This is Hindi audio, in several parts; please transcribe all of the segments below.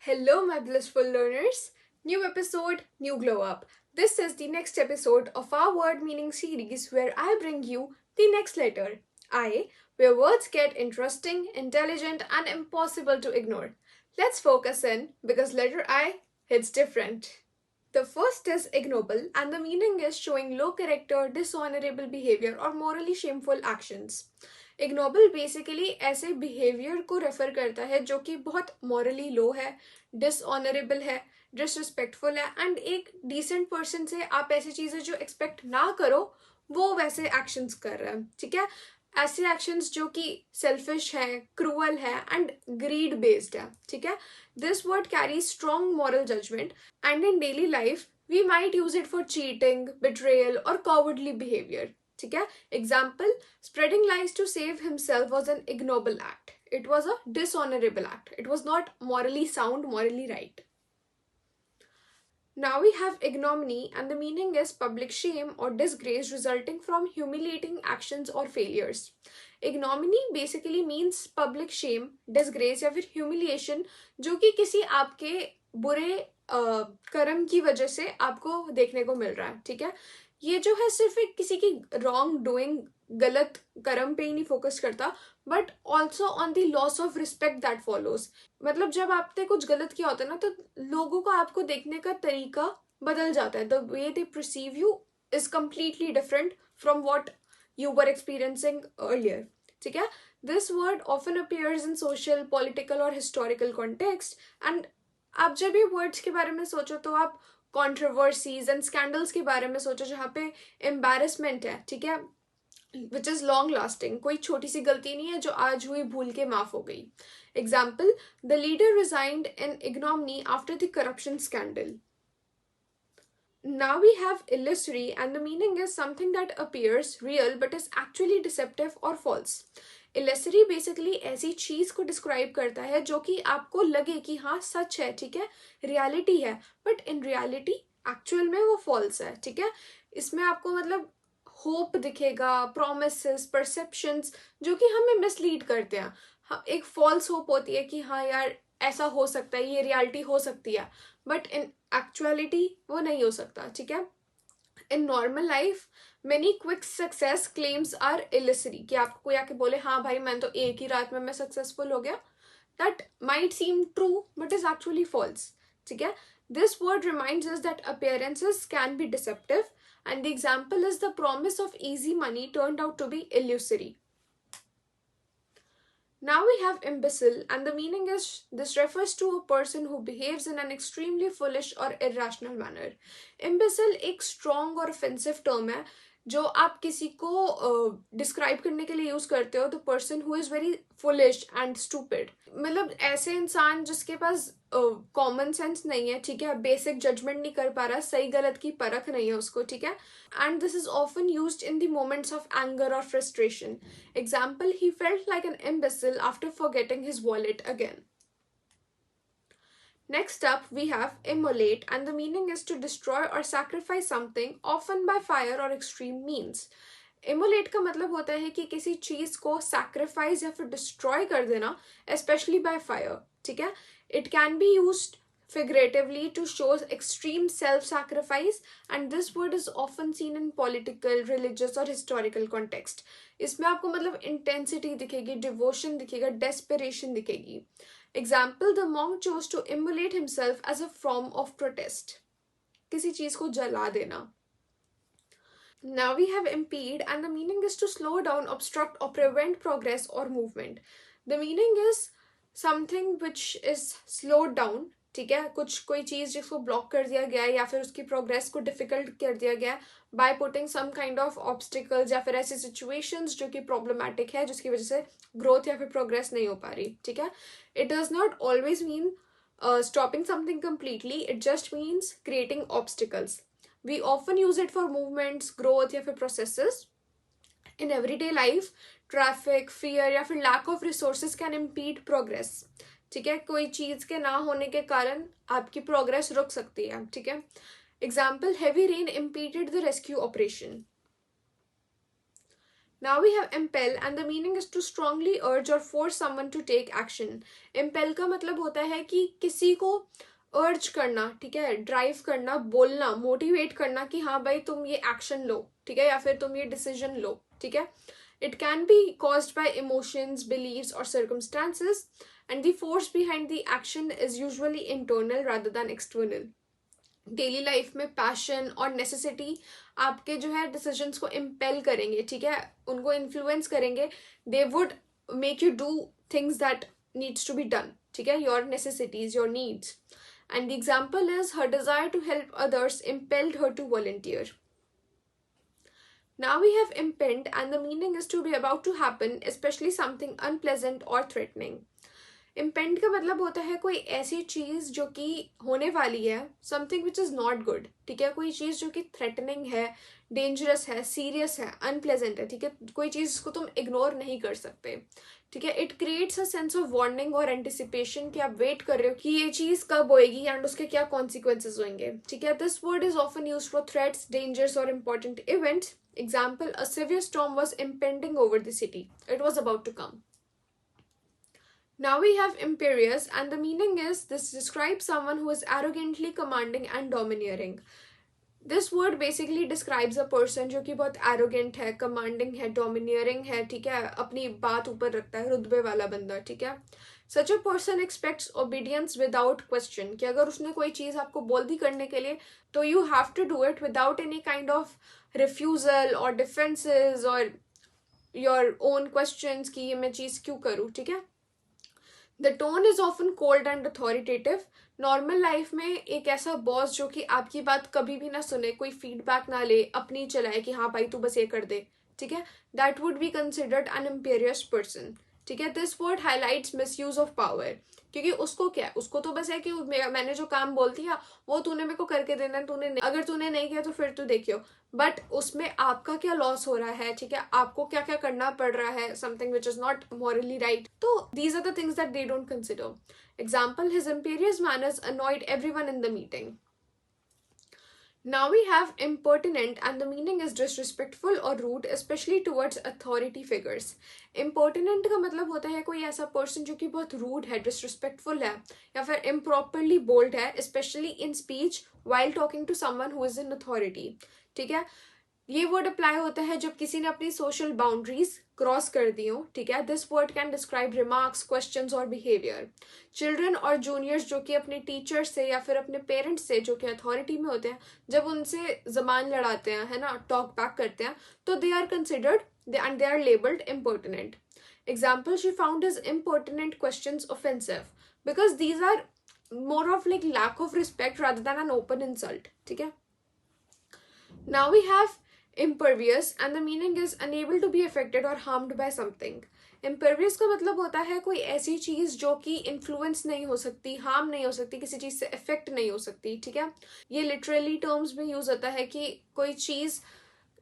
Hello, my blissful learners. New episode, new glow up. This is the next episode of our word meaning series where I bring you the next letter, I, where words get interesting, intelligent, and impossible to ignore. Let's focus in because letter I hits different. The first is ignoble, and the meaning is showing low character, dishonorable behavior, or morally shameful actions. Ignoble basically ऐसे बिहेवियर को रेफर करता है जो कि बहुत मॉरली लो है, डिसऑनरेबल है, डिसरिस्पेक्टफुल है एंड एक डिसेंट पर्सन से आप ऐसी चीज़ें जो एक्सपेक्ट ना करो वो वैसे एक्शंस कर रहा है. ठीक है, ऐसे एक्शंस जो कि सेल्फिश है, क्रूअल है एंड ग्रीड बेस्ड है. ठीक है, this word carry strong moral judgement and in daily life we might use it for cheating, betrayal और कॉवर्डली बिहेवियर. ठीक है, example, spreading lies to save himself was an ignoble act. It was a dishonourable act. It was not morally sound, morally right. Now we have ignominy, and the meaning is public shame or disgrace resulting from humiliating actions or failures. Ignominy basically means public shame, disgrace या फिर humiliation जो कि किसी आपके बुरे कर्म की वजह से आपको देखने को मिल रहा है. ठीक है, ये जो है सिर्फ एक किसी की रॉन्ग डूइंग, गलत कर्म पे ही नहीं फोकस करता but also on the loss of respect that follows. मतलब जब आपने कुछ गलत किया होता है ना तो लोगों का आपको देखने का तरीका बदल जाता है. The way they perceive you is completely different from what you were experiencing earlier. ठीक है, this word often appears in social, political और हिस्टोरिकल कॉन्टेक्स्ट एंड आप जब ये वर्ड्स के बारे में सोचो तो आप कॉन्ट्रोवर्सीज एंड स्कैंडल्स के बारे में सोचो जहाँ पे एम्बैरसमेंट है. ठीक है, विच इज लॉन्ग लास्टिंग. कोई छोटी सी गलती नहीं है जो आज हुई भूल के माफ हो गई. Example, the leader resigned in ignominy after the corruption scandal. Now we have illusory, and the meaning is something that appears real but is actually deceptive or false. Illusory basically ऐसी चीज को डिस्क्राइब करता है जो कि आपको लगे कि हाँ सच है, ठीक है, रियलिटी है, बट इन रियलिटी एक्चुअल में वो फॉल्स है. ठीक है, इसमें आपको मतलब होप दिखेगा, प्रोमिसेस, परसेप्शंस जो कि हमें मिसलीड करते हैं. हाँ, एक फॉल्स होप होती है कि हाँ यार ऐसा हो सकता है, ये रियलिटी हो सकती है, बट इन एक्चुअलिटी वो नहीं हो सकता. ठीक है, in normal life many quick success claims are illusory. कि आपको कोई आके बोले हाँ भाई मैं तो एक ही रात में मैं सक्सेसफुल हो गया, that might seem true but is actually false. ठीक है, this word reminds us that appearances can be deceptive and the example is the promise of easy money turned out to be illusory. Now we have imbecile, and the meaning is this refers to a person who behaves in an extremely foolish or irrational manner. Imbecile एक strong और offensive term है जो आप किसी को डिस्क्राइब करने के लिए यूज करते हो. The person who is very foolish and stupid, मतलब ऐसे इंसान जिसके पास कॉमन सेंस नहीं है. ठीक है, बेसिक जजमेंट नहीं कर पा रहा, सही गलत की परख नहीं है उसको. ठीक है, and this is often used in the moments of anger और frustration. Example, he felt like an imbecile after forgetting his wallet again. Next up, we have Immolate, and the meaning is to destroy or sacrifice something, often by fire or extreme means. Immolate का मतलब होता है कि किसी चीज को sacrifice या फिर destroy कर देना, especially by fire. ठीक है, it can be used figuratively to show extreme self-sacrifice, and this word is often seen in political, religious or historical context. इसमें आपको मतलब intensity दिखेगी, devotion दिखेगा, desperation दिखेगी. Example, the monk chose to immolate himself as a form of protest. किसी चीज को जला देना. Now we have impede, and the meaning is to slow down, obstruct or prevent progress or movement. The meaning is something which is slowed down. ठीक है, कोई चीज जिसको ब्लॉक कर दिया गया है या फिर उसकी प्रोग्रेस को डिफिकल्ट कर दिया गया by putting some kind of obstacles या फिर ऐसी सिचुएशंस जो कि प्रॉब्लमैटिक है जिसकी वजह से ग्रोथ या फिर प्रोग्रेस नहीं हो पा रही. ठीक है, it does not always mean stopping something completely, it just means creating obstacles. We often use it for movements, growth या फिर processes. In everyday life, traffic, fear या फिर lack of resources can impede progress. ठीक है, कोई चीज के ना होने के कारण आपकी प्रोग्रेस रुक सकती है. ठीक है, example, heavy rain impeded the rescue operation. Now we have impel and the meaning is to strongly urge or force someone to take action. Impel का मतलब होता है कि किसी को अर्ज करना, ठीक है, ड्राइव करना, बोलना, मोटिवेट करना कि हाँ भाई तुम ये एक्शन लो, ठीक है, या फिर तुम ये डिसीजन लो, ठीक है. It can be caused by emotions, beliefs or circumstances and the force behind the action is usually internal rather than external. Daily life में पैशन और नेसेसिटी आपके जो है डिसीजंस को इम्पेल करेंगे, ठीक है, उनको इन्फ्लुएंस करेंगे. They would make you do things that needs to be done, ठीक है, your necessities, your needs. And the example is her desire to help others impelled her to volunteer. Now we have impend and the meaning is to be about to happen, especially something unpleasant or threatening. इम्पेंड का मतलब होता है कोई ऐसी चीज जो कि होने वाली है, something which is not good, ठीक है, कोई चीज जो कि थ्रेटनिंग है, डेंजरस है, सीरियस है, अनप्लेजेंट है, ठीक है, कोई चीज जिसको तुम इग्नोर नहीं कर सकते, ठीक है. It creates a sense of warning और एंटिसिपेशन कि आप वेट कर रहे हो कि ये चीज कब होएगी एंड उसके क्या कॉन्सिक्वेंसेज होंगे, ठीक है. This word is often used for threats, dangers और important events. Example, a severe storm was impending over the city. It was about to come. Now we have imperious and the meaning is this describes someone who is arrogantly commanding and domineering. This word basically describes a person जो कि बहुत arrogant है, commanding है, domineering है, ठीक है, अपनी बात ऊपर रखता है, रुतबे वाला बंदा, ठीक है. Such a person expects obedience without question, कि अगर उसने कोई चीज़ आपको बोल दी करने के लिए तो you have to do it without any kind of refusal or defenses or your own questions कि ये मैं चीज़ क्यों करूँ, ठीक है. The tone is often cold and authoritative. Normal life में एक ऐसा बॉस जो कि आपकी बात कभी भी ना सुने, कोई फीडबैक ना ले, अपनी चलाए कि हाँ भाई तू बस ये कर दे, ठीक है, that would be considered an imperious person, ठीक है. This word highlights misuse of power, क्योंकि उसको क्या है, उसको तो बस है कि मैंने जो काम बोल दिया वो तूने मेरे को करके देना है, तूने अगर तूने नहीं किया तो फिर तू देखियो, बट उसमें आपका क्या लॉस हो रहा है, ठीक है, आपको क्या क्या करना पड़ रहा है, something which is not morally right. तो these are the things that they don't consider. Example, his imperious manners annoyed everyone in the meeting. Now we have impertinent and the meaning is disrespectful or rude, especially towards authority figures. Impertinent का मतलब होता है कोई ऐसा person जो कि बहुत rude है, disrespectful है, या फिर improperly bold है, especially in speech while talking to someone who is in authority, ठीक है. ये वर्ड अप्लाई होता है जब किसी ने अपनी सोशल बाउंड्रीज क्रॉस कर दी हो, ठीक है. This word can describe remarks, questions और बिहेवियर. चिल्ड्रन और जूनियर्स जो कि अपने टीचर्स से या फिर अपने पेरेंट्स से जो कि अथॉरिटी में होते हैं, जब उनसे जबान लड़ाते हैं, है ना, टॉक बैक करते हैं, तो they are considered and they are labelled important. Example, she found his important questions offensive because these are more of like lack of respect rather than an open insult, ठीक है. Now we have Impervious and the meaning is unable to be affected or harmed by something. Impervious का मतलब होता है कोई ऐसी चीज जो कि इन्फ्लुएंस नहीं हो सकती, हार्म नहीं हो सकती, किसी चीज से इफेक्ट नहीं हो सकती, ठीक है. ये लिटरली टर्म्स में यूज होता है कि कोई चीज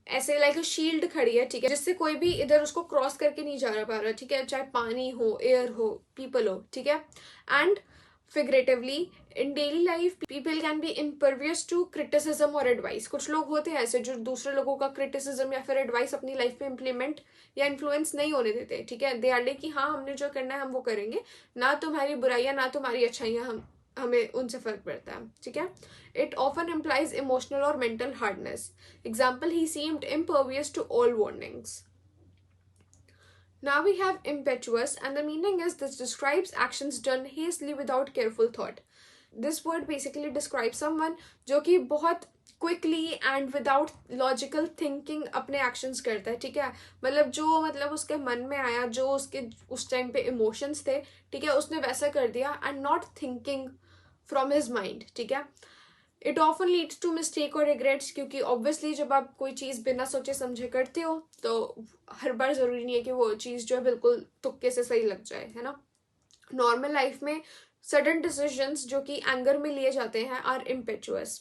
ऐसे लाइक अ शील्ड खड़ी है, ठीक है, जिससे कोई भी इधर उसको क्रॉस करके नहीं जा पा रहा, ठीक है, चाहे पानी हो, एयर हो, पीपल हो, ठीक है. And figuratively in daily life people can be impervious to criticism or advice. कुछ लोग होते हैं ऐसे जो दूसरे लोगों का criticism या फिर advice अपनी लाइफ में implement या influence नहीं होने देते, ठीक है. दे आर लाइक कि हाँ हमने जो करना है हम वो करेंगे, ना तुम्हारी बुराइयां ना तुम्हारी अच्छाइयां हमें उनसे फर्क पड़ता है, ठीक है. It often implies emotional or mental hardness. Example, he seemed impervious to all warnings. Now we have impetuous and the meaning is this describes actions done hastily without careful thought. This word basically describes someone जो कि बहुत quickly and without logical thinking अपने actions करता है, ठीक है. मतलब उसके मन में आया, जो उसके उस टाइम पे emotions थे, ठीक है, उसने वैसा कर दिया and not thinking from his mind, ठीक है. It often leads to mistake or regrets क्योंकि obviously जब आप कोई चीज़ बिना सोचे समझे करते हो तो हर बार ज़रूरी नहीं है कि वो चीज़ जो है बिल्कुल तुक्के से सही लग जाए, है ना. नॉर्मल लाइफ में सडन डिसीजंस जो कि एंगर में लिए जाते हैं are impetuous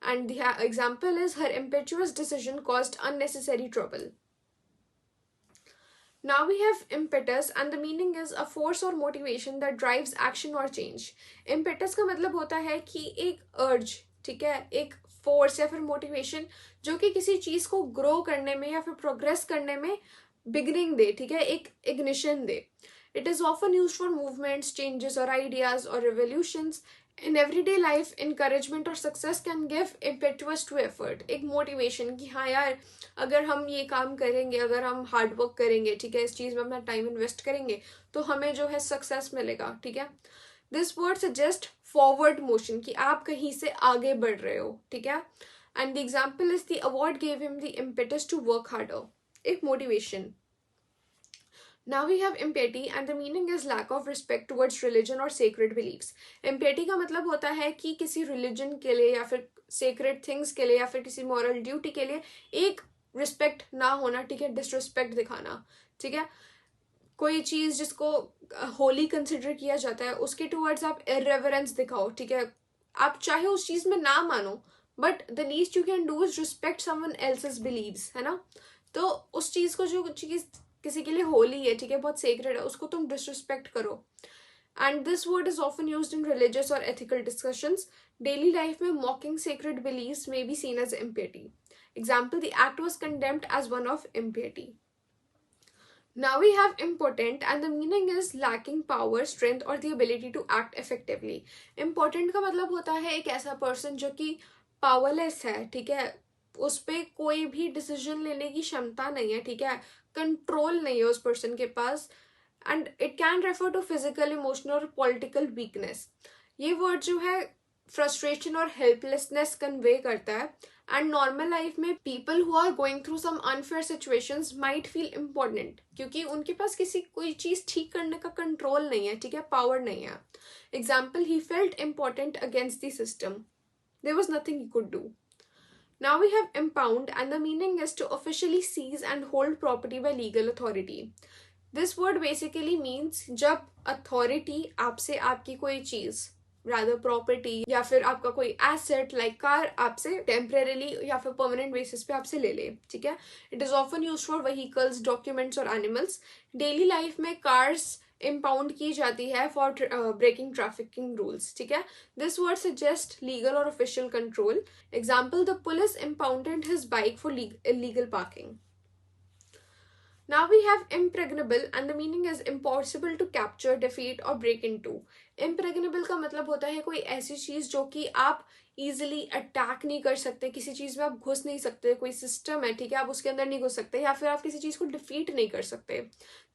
and the example is her impetuous decision caused unnecessary trouble. Now we have impetus and the meaning is a force or motivation that drives action or change. Impetus का मतलब होता है कि एक urge, ठीक है, एक फोर्स या फिर मोटिवेशन जो कि किसी चीज को ग्रो करने में या फिर प्रोग्रेस करने में बिगनिंग दे, ठीक है, एक ignition they. It is often used for movements, changes or ideas or revolutions. In everyday life, encouragement or success can give impetuous to effort. एक motivation कि हाँ यार, अगर हम ये काम करेंगे, अगर हम हार्ड वर्क करेंगे, ठीक है, इस चीज़ में अपना टाइम इन्वेस्ट करेंगे, तो हमें जो है सक्सेस मिलेगा, ठीक है. This word suggest forward motion कि आप कहीं से आगे बढ़ रहे हो, ठीक है. And the example is the award gave him the impetus to work harder, एक motivation. Now we have impiety and the meaning is lack of respect towards religion or sacred beliefs. Impiety का मतलब होता है कि किसी religion के लिए या फिर sacred things के लिए या फिर किसी moral duty के लिए एक respect ना होना, ठीक है, disrespect दिखाना, ठीक है. कोई चीज़ जिसको होली कंसिडर किया जाता है उसके टूवर्ड्स आप irreverence दिखाओ, ठीक है. आप चाहे उस चीज़ में ना मानो, but the least you can do is respect someone else's believes, है ना. तो उस चीज़ को, जो चीज़ किसी के लिए होली है, ठीक है, बहुत सेक्रेड है, उसको तुम डिसरिस्पेक्ट करो. And this word is often used in religious और एथिकल डिस्कशंस. डेली लाइफ में mocking sacred beliefs may be seen as impiety. Example, the act was condemned as one of impiety. Now we have impotent and the meaning is lacking power, strength or the ability to act effectively. Impotent का मतलब होता है एक ऐसा person जो कि powerless है, ठीक है, उस पर कोई भी डिसीजन लेने की क्षमता नहीं है, ठीक है, कंट्रोल नहीं है उस पर्सन के पास. And it can refer to physical, emotional और पॉलिटिकल वीकनेस. ये वर्ड जो है फ्रस्ट्रेशन और हेल्पलेसनेस कन्वे करता है. एंड नॉर्मल लाइफ में people who are going through some unfair situations might feel impotent, क्योंकि उनके पास कोई चीज़ ठीक करने का कंट्रोल नहीं है, ठीक है, पावर नहीं है. Example, he felt important against the system. There was nothing he could do. Now we have impound and the meaning is to officially seize and hold property by legal authority. This word basically means जब authority आपसे आपकी कोई चीज़, rather property या फिर आपका कोई asset like car आपसे temporarily या फिर permanent basis पे आपसे ले ले, ठीक है. It is often used for vehicles, documents और animals. Daily life में cars इम्पाउंड की जाती है फॉर ब्रेकिंग ट्रैफिकिंग रूल्स, ठीक है. दिस वर्ड सजेस्ट लीगल और official control. Example, the police impounded his bike for illegal parking. Now we have impregnable and the meaning is impossible to capture, defeat or break into. Impregnable का मतलब होता है कोई ऐसी चीज़ जो कि आप easily अटैक नहीं कर सकते, किसी चीज़ में आप घुस नहीं सकते, कोई सिस्टम है, ठीक है, आप उसके अंदर नहीं घुस सकते, या फिर आप किसी चीज़ को डिफीट नहीं कर सकते.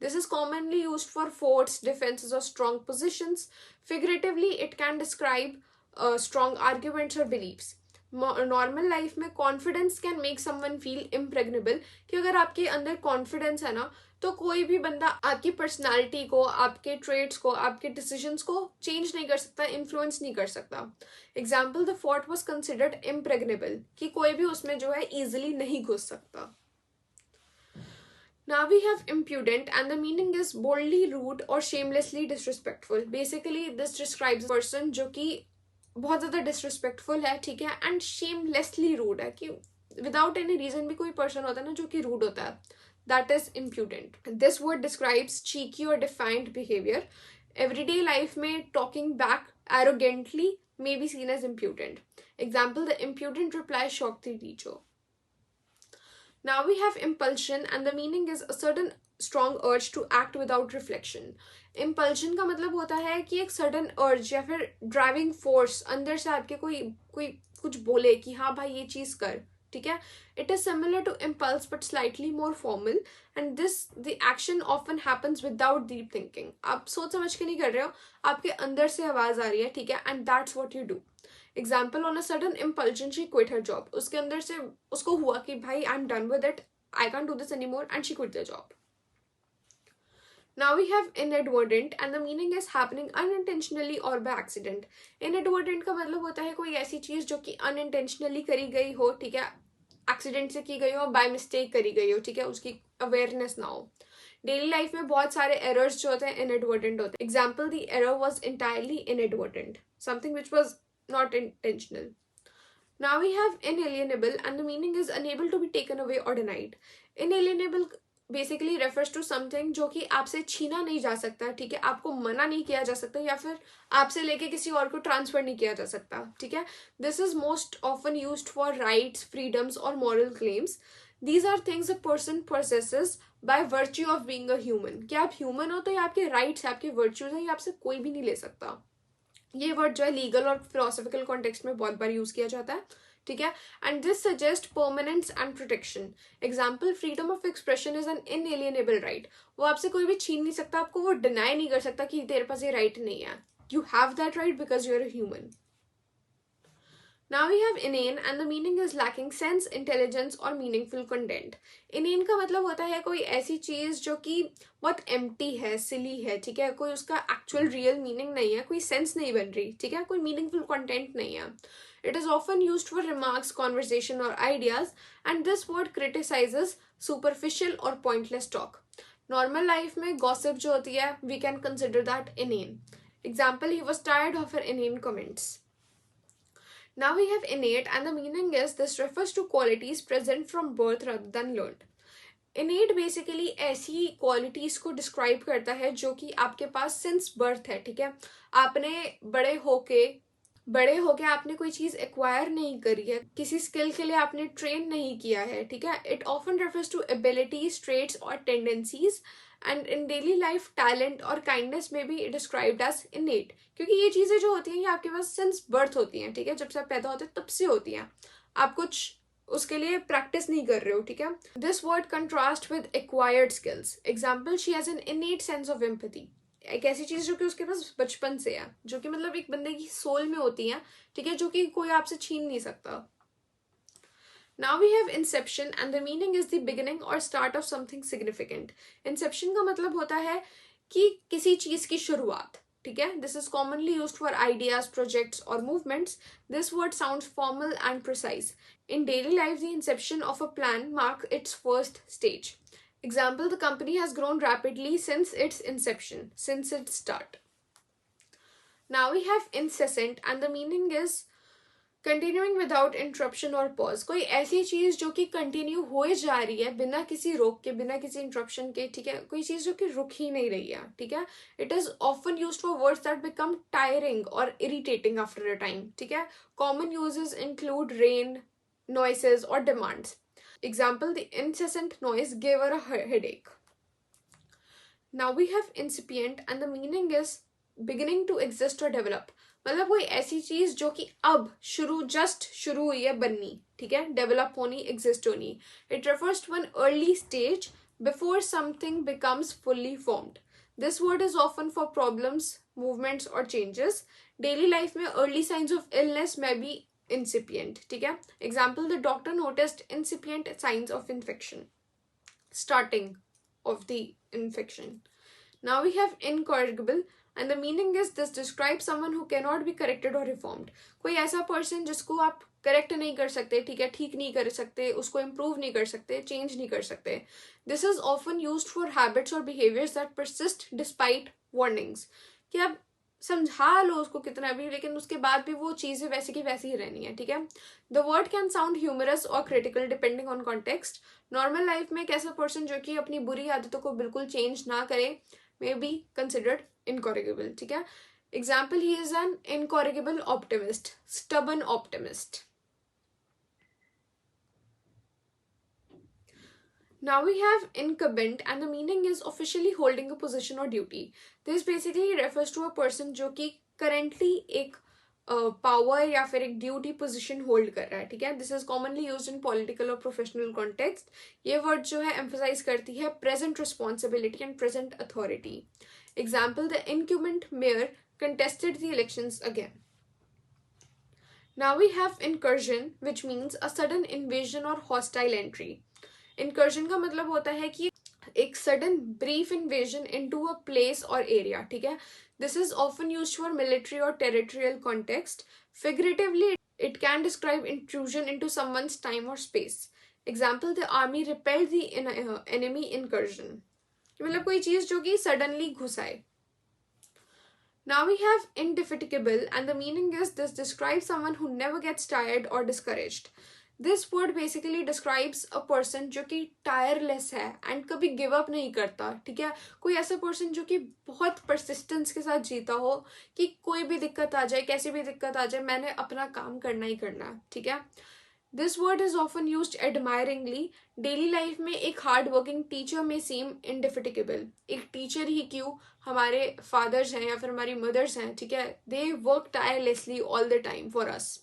This is commonly used for forts, defences और strong positions. Figuratively it can describe strong arguments और बिलीव्स. नॉर्मल लाइफ में confidence can make someone feel impregnable, कि अगर आपके अंदर कॉन्फिडेंस है ना, तो कोई भी बंदा आपकी पर्सनालिटी को, आपके ट्रेड्स को, आपके डिसीजंस को चेंज नहीं कर सकता, इन्फ्लुएंस नहीं कर सकता. Example, the fort was considered impregnable, कि कोई भी उसमें जो है ईजिली नहीं घुस सकता. Now we have impudent and the meaning is boldly rude or shamelessly disrespectful. Basically this describes a person जो कि बहुत ज़्यादा डिसरिस्पेक्टफुल है, ठीक है, एंड शेमलेसली रूड है, कि विदाउट एनी रीजन भी कोई पर्सन होता है ना जो कि रूड होता है, that is impudent. This word describes cheeky और डिफाइंड बिहेवियर. एवरीडे लाइफ में talking back arrogantly may be seen as impudent. Example, the impudent reply shock the teacher. Now we have impulsion and the meaning is a certain strong urge to act without reflection. Impulsion का मतलब होता है कि एक sudden urge या फिर driving force अंदर से आपके कोई कोई कुछ बोले कि हाँ भाई ये चीज़ कर, ठीक है. It is similar to impulse but slightly more formal and the action often happens without deep thinking. आप सोच समझ के नहीं कर रहे हो, आपके अंदर से आवाज़ आ रही है, ठीक है, and that's what you do. Example, on a sudden impulsion she quit her job. उसके अंदर से उसको हुआ कि भाई I'm done with it, I can't do this anymore, and she quit the job. Now we have inadvertent and the meaning is happening unintentionally or by accident. Inadvertent का मतलब होता है कोई ऐसी चीज़ जो कि unintentionally करी गई हो, ठीक है, एक्सीडेंट से की गई हो, by mistake करी गई हो, ठीक है, उसकी अवेयरनेस ना हो. डेली लाइफ में बहुत सारे एरर्स जो होते हैं इनएडवर्टेंट होते हैं. Example, the error was entirely inadvertent, something which was not intentional. Now we have inalienable and the meaning is unable to be taken away or denied. Inalienable basically refers to something जो कि आपसे छीना नहीं जा सकता, ठीक है, आपको मना नहीं किया जा सकता या फिर आपसे लेके किसी और को ट्रांसफर नहीं किया जा सकता, ठीक है. This is most often used for rights, freedoms or moral claims. These are things a person possesses by virtue of being a human, कि आप ह्यूमन हो तो ये आपके राइट्स है, आपके वर्च्यूज है, ये आपसे कोई भी नहीं ले सकता। ये वर्ड जो है लीगल और फिलोसफिकल कॉन्टेक्स्ट में बहुत बार यूज किया जाता है, ठीक है। And this suggest permanence and protection. Example, freedom of expression is an inalienable right. वो आपसे कोई भी छीन नहीं सकता, आपको वो डिनाई नहीं कर सकता कि तेरे पास ये राइट नहीं है। You have that right because you are a human. Now we have inane and the meaning is lacking sense, intelligence और meaningful content. Inane का मतलब होता है कोई ऐसी चीज जो कि बहुत empty है, silly है, ठीक है, कोई उसका actual real meaning नहीं है, कोई sense नहीं बन रही, ठीक है, कोई meaningful content नहीं है. It is often used for remarks, conversation or ideas, and this word criticizes superficial or pointless talk. Normal life में gossip जो होती है, we can consider that inane. Example, he was tired of her inane comments. Now we have innate and the meaning is this refers to qualities present from birth rather than learned. Innate basically ऐसी qualities को describe करता है जो कि आपके पास since birth है, ठीक है, आपने बड़े होके आपने कोई चीज एक्वायर नहीं करी है, किसी स्किल के लिए आपने ट्रेन नहीं किया है, ठीक है. It often refers to abilities, traits और tendencies, and in daily life talent और काइंडनेस में भी डिस्क्राइब्ड एज इनेट, क्योंकि ये चीजें जो होती हैं ये आपके पास सिंस बर्थ होती हैं, ठीक है, जब से आप पैदा होते हैं तब से होती हैं, आप कुछ उसके लिए प्रैक्टिस नहीं कर रहे हो, ठीक है. This word contrast with acquired skills. Example, she has an इनेट sense of empathy. एक ऐसी चीज जो कि उसके पास बचपन से है, जो कि मतलब एक बंदे की सोल में होती है, ठीक है, जो कि कोई आपसे छीन नहीं सकता. Now we have inception and the meaning is the beginning or start of something significant. Inception का मतलब होता है कि किसी चीज की शुरुआत, ठीक है. This is commonly used for ideas, projects or movements. This word sounds formal and precise. In daily life, the inception of a plan marks its first stage. Example, the company has grown rapidly since its inception, since its start. Now we have incessant and the meaning is continuing without interruption और पॉज. कोई ऐसी चीज जो कि कंटिन्यू हो जा रही है बिना किसी रोक के, बिना किसी इंटरप्शन के, ठीक है, कोई चीज जो कि रुक ही नहीं रही है, ठीक है. It is often used for words that become tiring और इरिटेटिंग आफ्टर अ टाइम, ठीक है. Common usages include rain, noises और demands. Example, the incessant noise gave her a headache. Now we have incipient and the meaning is beginning to exist or develop. मतलब कोई ऐसी चीज जो कि अब जस्ट शुरू हुई है बननी, ठीक है, डेवलप होनी, एग्जिस्ट होनी. It refers to an early stage before something becomes fully formed. This word is often for problems, movements और चेंजेस. डेली लाइफ में अर्ली साइंस ऑफ इलनेस में भी incipient, ठीक है. Example, the doctor noticed incipient signs of infection, starting of the infection. Now we have incorrigible and the meaning is this describes someone who cannot be corrected or reformed. कोई ऐसा person जिसको आप करेक्ट नहीं कर सकते, ठीक है, ठीक नहीं कर सकते, उसको इम्प्रूव नहीं कर सकते, चेंज नहीं कर सकते. This is often used for habits और behaviours that persist despite warnings. कि आप समझा लो उसको कितना भी, लेकिन उसके बाद भी वो चीजें वैसे की वैसी ही रहनी है, ठीक है. The word can sound humorous और critical depending on context. Normal life में एक ऐसा पर्सन जो कि अपनी बुरी आदतों को बिल्कुल चेंज ना करे मे बी कंसिडर्ड इनकॉरिगेबल, ठीक है. Example, he is an incorrigible optimist, stubborn optimist. Now we have incumbent and the meaning is officially holding a position or duty. This basically refers to a person जो कि currently एक पावर या फिर एक ड्यूटी पोजिशन होल्ड कर रहा है, ठीक है. This is commonly used in political और प्रोफेशनल कॉन्टेक्स्ट. ये वर्ड जो है एम्फसाइज करती है present responsibility and present authority. Example, the incumbent mayor contested the elections again. Now we have incursion which means a sudden invasion or hostile entry. Incursion का मतलब होता है कि एक sudden brief invasion into a place or area, ठीक है. This is often used for military or territorial context. Figuratively, it can describe intrusion into someone's time or space. Example, the army repelled the enemy incursion. मतलब कोई चीज जो कि suddenly घुस आए. Now we have indefatigable and the meaning is this describes someone who never gets tired or discouraged. This word basically describes a person जो कि tireless है and कभी give up नहीं करता, ठीक है. कोई ऐसा person जो कि बहुत persistence के साथ जीता हो कि कोई भी दिक्कत आ जाए, कैसी भी दिक्कत आ जाए, मैंने अपना काम करना ही करना, ठीक है. This word is often used admiringly. Daily life में एक हार्ड वर्किंग टीचर में सेम इंडिफिटिकेबल, एक टीचर ही क्यों, हमारे फादर्स हैं या फिर हमारी मदर्स हैं, ठीक है, they work tirelessly all the time for us,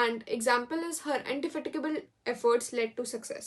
and example is her indefatigable efforts led to success.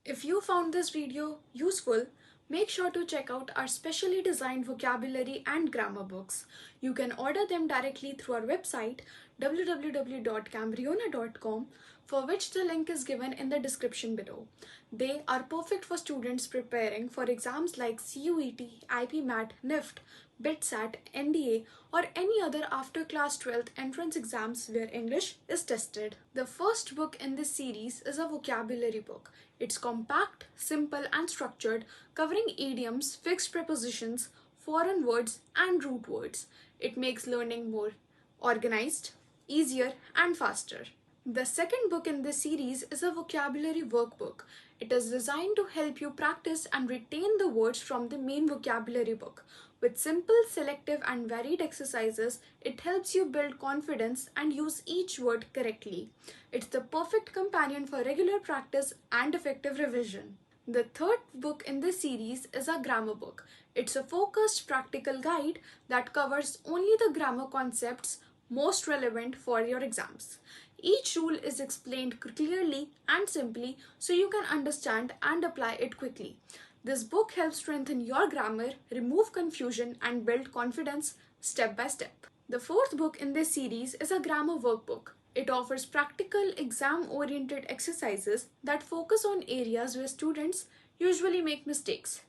If you found this video useful, make sure to check out our specially designed vocabulary and grammar books. You can order them directly through our website www.cambriona.com, for which the link is given in the description below. They are perfect for students preparing for exams like CUET, IPMAT, NIFT, BITSAT, NDA, or any other after class 12th entrance exams where English is tested. The first book in this series is a vocabulary book. It's compact, simple, and structured, covering idioms, fixed prepositions, foreign words, and root words. It makes learning more organized, easier, and faster. The second book in this series is a vocabulary workbook. It is designed to help you practice and retain the words from the main vocabulary book. With simple, selective, and varied exercises, it helps you build confidence and use each word correctly. It's the perfect companion for regular practice and effective revision. The third book in this series is a grammar book. It's a focused practical guide that covers only the grammar concepts most relevant for your exams. Each rule is explained clearly and simply so you can understand and apply it quickly. This book helps strengthen your grammar, remove confusion, and build confidence step by step. The fourth book in this series is a grammar workbook. It offers practical, exam-oriented exercises that focus on areas where students usually make mistakes.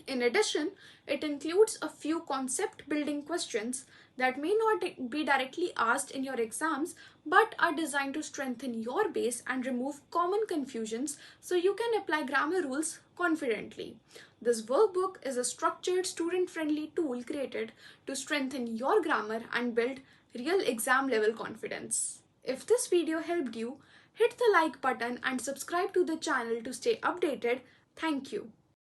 In addition, it includes a few concept-building questions that may not be directly asked in your exams but are designed to strengthen your base and remove common confusions so you can apply grammar rules confidently. This workbook is a structured, student-friendly tool created to strengthen your grammar and build real exam-level confidence. If this video helped you, hit the like button and subscribe to the channel to stay updated. Thank you.